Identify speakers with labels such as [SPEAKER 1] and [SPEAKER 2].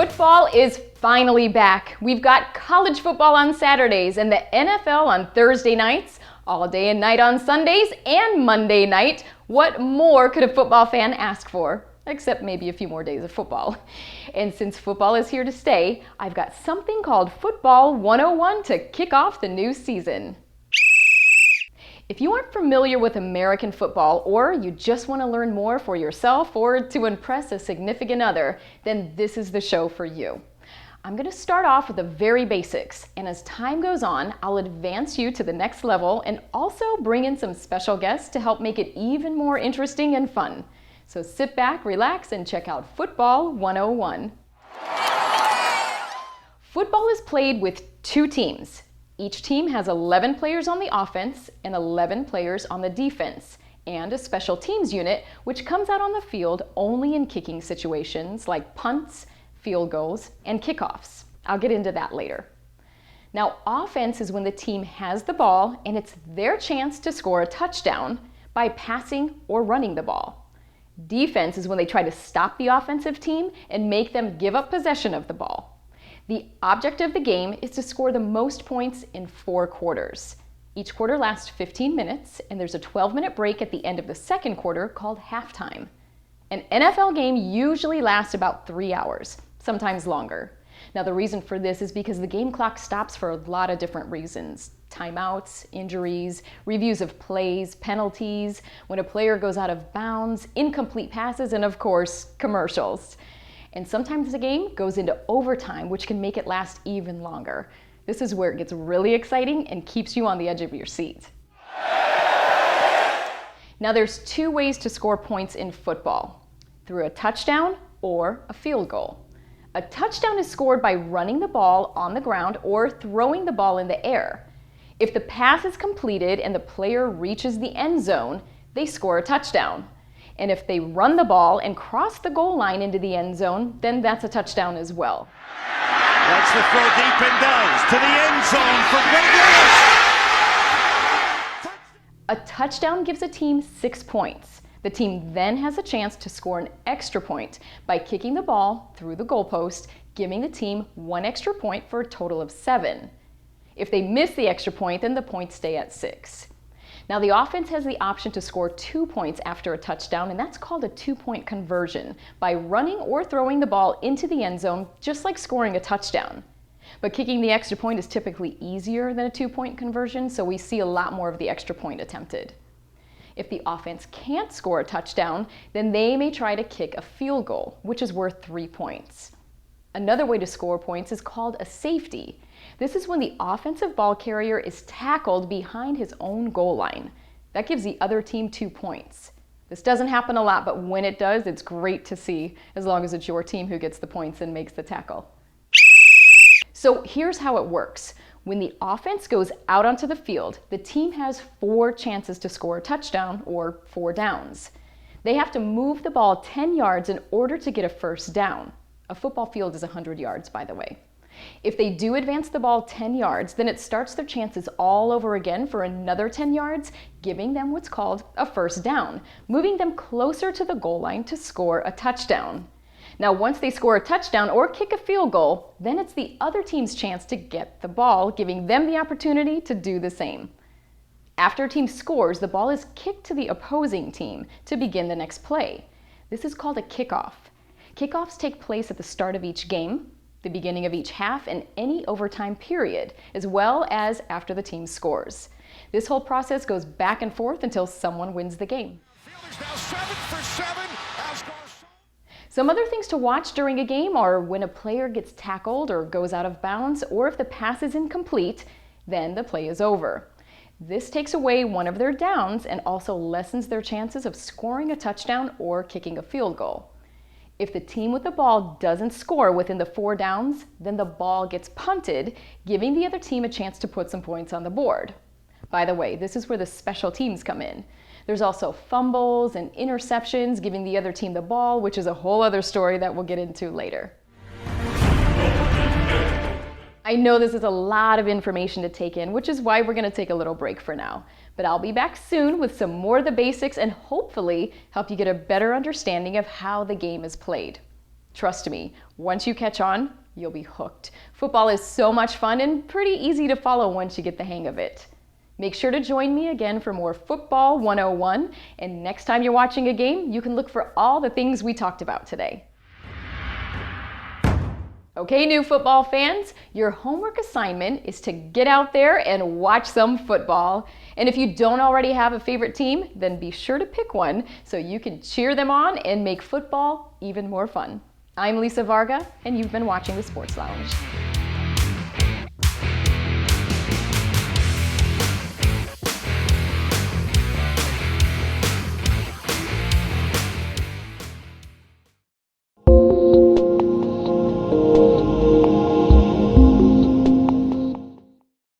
[SPEAKER 1] Football is finally back. We've got college football on Saturdays and the NFL on Thursday nights, all day and night on Sundays, and Monday night. What more could a football fan ask for? Except maybe a few more days of football. And since football is here to stay, I've got something called Football 101 to kick off the new season. If you aren't familiar with American football, or you just want to learn more for yourself or to impress a significant other, then this is the show for you. I'm going to start off with the very basics, and as time goes on, I'll advance you to the next level and also bring in some special guests to help make it even more interesting and fun. So sit back, relax, and check out Football 101. Football is played with two teams. Each team has 11 players on the offense and 11 players on the defense, and a special teams unit which comes out on the field only in kicking situations like punts, field goals, and kickoffs. I'll get into that later. Now, offense is when the team has the ball and it's their chance to score a touchdown by passing or running the ball. Defense is when they try to stop the offensive team and make them give up possession of the ball. The object of the game is to score the most points in 4 quarters. Each quarter lasts 15 minutes, and there's a 12-minute break at the end of the second quarter called halftime. An NFL game usually lasts about 3 hours, sometimes longer. Now, the reason for this is because the game clock stops for a lot of different reasons. Timeouts, injuries, reviews of plays, penalties, when a player goes out of bounds, incomplete passes, and of course, commercials. And sometimes the game goes into overtime, which can make it last even longer. This is where it gets really exciting and keeps you on the edge of your seat. Now, there's 2 ways to score points in football: through a touchdown or a field goal. A touchdown is scored by running the ball on the ground or throwing the ball in the air. If the pass is completed and the player reaches the end zone, they score a touchdown. And if they run the ball and cross the goal line into the end zone, then that's a touchdown as well.
[SPEAKER 2] That's the throw deep and does to the end zone for Great Lewis.
[SPEAKER 1] A touchdown gives a team 6 points. The team then has a chance to score an extra point by kicking the ball through the goalpost, giving the team 1 extra point for a total of 7. If they miss the extra point, then the points stay at 6. Now, the offense has the option to score 2 points after a touchdown, and that's called a 2-point conversion, by running or throwing the ball into the end zone, just like scoring a touchdown. But kicking the extra point is typically easier than a 2-point conversion, so we see a lot more of the extra point attempted. If the offense can't score a touchdown, then they may try to kick a field goal, which is worth 3 points. Another way to score points is called a safety. This is when the offensive ball carrier is tackled behind his own goal line. That gives the other team 2 points. This doesn't happen a lot, but when it does, it's great to see, as long as it's your team who gets the points and makes the tackle. So here's how it works. When the offense goes out onto the field, the team has 4 chances to score a touchdown, or 4 downs. They have to move the ball 10 yards in order to get a first down. A football field is 100 yards, by the way. If they do advance the ball 10 yards, then it starts their chances all over again for another 10 yards, giving them what's called a first down, moving them closer to the goal line to score a touchdown. Now, once they score a touchdown or kick a field goal, then it's the other team's chance to get the ball, giving them the opportunity to do the same. After a team scores, the ball is kicked to the opposing team to begin the next play. This is called a kickoff. Kickoffs take place at the start of each game, the beginning of each half, and any overtime period, as well as after the team scores. This whole process goes back and forth until someone wins the game.
[SPEAKER 2] Now 7 for 7.
[SPEAKER 1] Some other things to watch during a game are when a player gets tackled or goes out of bounds, or if the pass is incomplete, then the play is over. This takes away one of their downs and also lessens their chances of scoring a touchdown or kicking a field goal. If the team with the ball doesn't score within the 4 downs, then the ball gets punted, giving the other team a chance to put some points on the board. By the way, this is where the special teams come in. There's also fumbles and interceptions, giving the other team the ball, which is a whole other story that we'll get into later. I know this is a lot of information to take in, which is why we're going to take a little break for now. But I'll be back soon with some more of the basics and hopefully help you get a better understanding of how the game is played. Trust me, once you catch on, you'll be hooked. Football is so much fun and pretty easy to follow once you get the hang of it. Make sure to join me again for more Football 101, and next time you're watching a game, you can look for all the things we talked about today. Okay, new football fans, your homework assignment is to get out there and watch some football. And if you don't already have a favorite team, then be sure to pick one so you can cheer them on and make football even more fun. I'm Lisa Varga, and you've been watching the Sports Lounge.